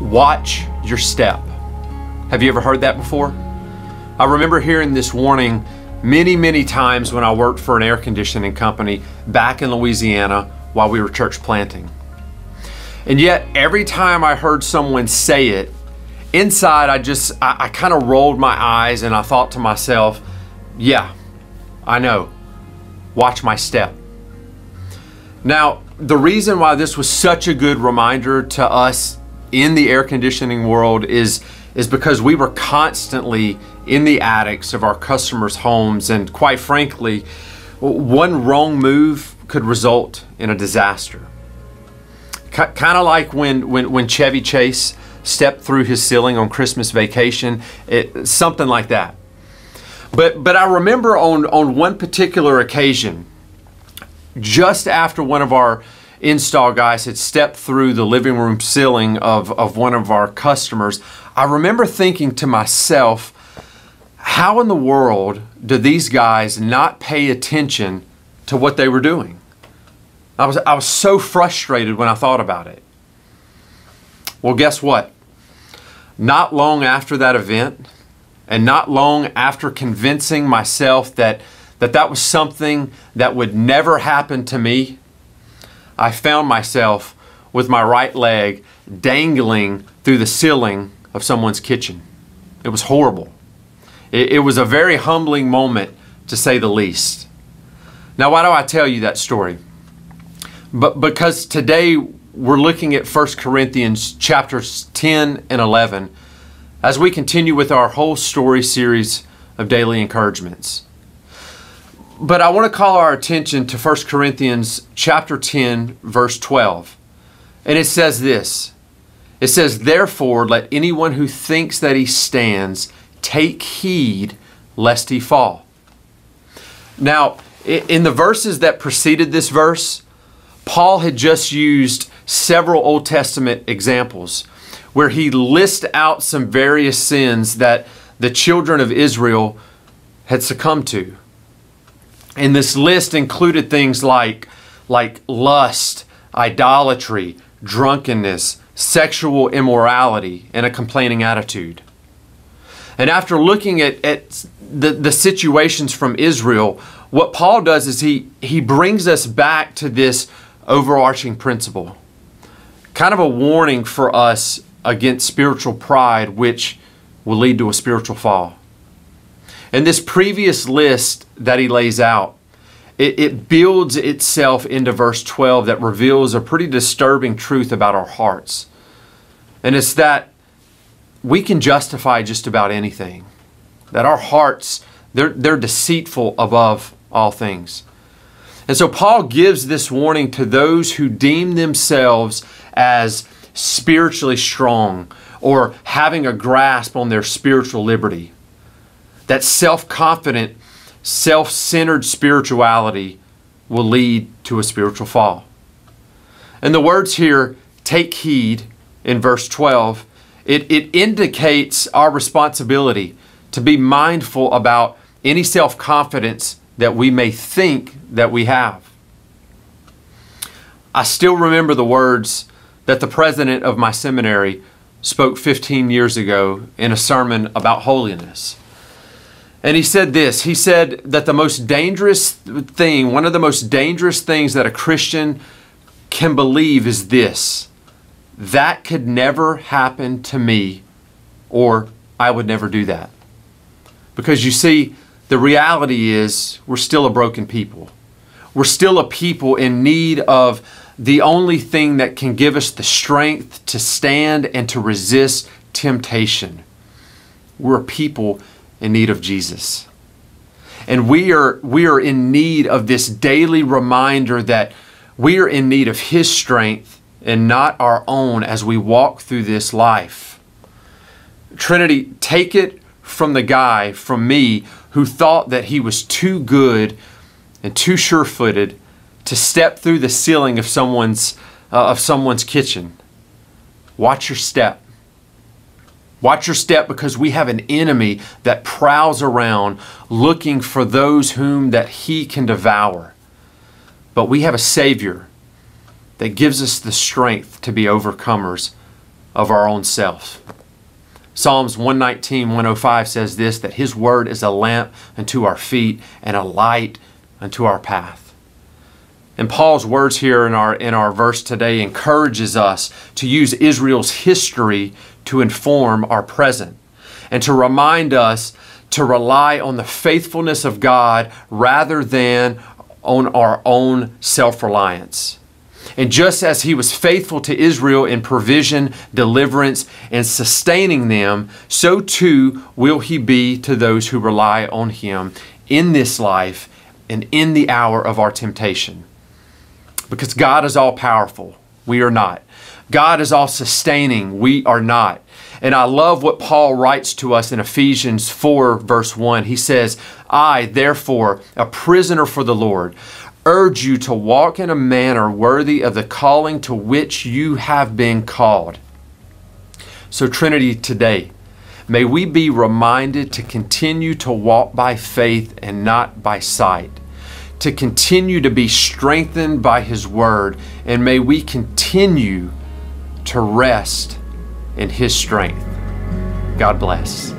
Watch your step. Have you ever heard that before? I remember hearing this warning many times when I worked for an air conditioning company back in Louisiana while we were church planting. And yet every time I heard someone say it, inside I kind of rolled my eyes and I thought to myself, yeah, I know. Watch my step. Now, the reason why this was such a good reminder to us in the air conditioning world is because we were constantly in the attics of our customers' homes, and quite frankly, one wrong move could result in a disaster. Kind of like when Chevy Chase stepped through his ceiling on Christmas Vacation, something like that. But I remember on one particular occasion, just after one of our install guys had stepped through the living room ceiling of one of our customers, I remember thinking to myself, how in the world do these guys not pay attention to what they were doing? I was so frustrated when I thought about it. Well, guess what? Not long after that event, and not long after convincing myself that was something that would never happen to me, I found myself with my right leg dangling through the ceiling of someone's kitchen. It was horrible. It was a very humbling moment, to say the least. Now, why do I tell you that story? But because today we're looking at 1 Corinthians chapters 10 and 11 as we continue with our whole story series of daily encouragements. But I want to call our attention to 1 Corinthians chapter 10, verse 12. And it says this. It says, "Therefore, let anyone who thinks that he stands take heed lest he fall." Now, in the verses that preceded this verse, Paul had just used several Old Testament examples where he lists out some various sins that the children of Israel had succumbed to. And this list included things like lust, idolatry, drunkenness, sexual immorality, and a complaining attitude. And after looking at the situations from Israel, what Paul does is he brings us back to this overarching principle. Kind of a warning for us against spiritual pride, which will lead to a spiritual fall. And this previous list that he lays out, it builds itself into verse 12 that reveals a pretty disturbing truth about our hearts. And it's that we can justify just about anything. That our hearts, they're deceitful above all things. And so Paul gives this warning to those who deem themselves as spiritually strong or having a grasp on their spiritual liberty. That self-confident, self-centered spirituality will lead to a spiritual fall. And the words here, take heed, in verse 12, it indicates our responsibility to be mindful about any self-confidence that we may think that we have. I still remember the words that the president of my seminary spoke 15 years ago in a sermon about holiness. And he said this, he said that the most dangerous thing, one of the most dangerous things that a Christian can believe is this: that could never happen to me, or I would never do that. Because you see, the reality is we're still a broken people. We're still a people in need of the only thing that can give us the strength to stand and to resist temptation. We're a people in need of Jesus. And we are in need of this daily reminder that we are in need of His strength and not our own as we walk through this life. Trinity, take it from the guy, from me, who thought that he was too good and too sure-footed to step through the ceiling of someone's kitchen. Watch your step. Watch your step, because we have an enemy that prowls around looking for those whom that he can devour. But we have a Savior that gives us the strength to be overcomers of our own self. Psalms 119, 105 says this, that His word is a lamp unto our feet and a light unto our path. And Paul's words here in our verse today encourages us to use Israel's history to inform our present and to remind us to rely on the faithfulness of God rather than on our own self-reliance. And just as He was faithful to Israel in provision, deliverance, and sustaining them, so too will He be to those who rely on Him in this life and in the hour of our temptation. Because God is all powerful, we are not. God is all sustaining, we are not. And I love what Paul writes to us in Ephesians 4, verse 1. He says, I, therefore, a prisoner for the Lord, urge you to walk in a manner worthy of the calling to which you have been called. So Trinity, today, may we be reminded to continue to walk by faith and not by sight, to continue to be strengthened by His word, and may we continue to rest in His strength. God bless.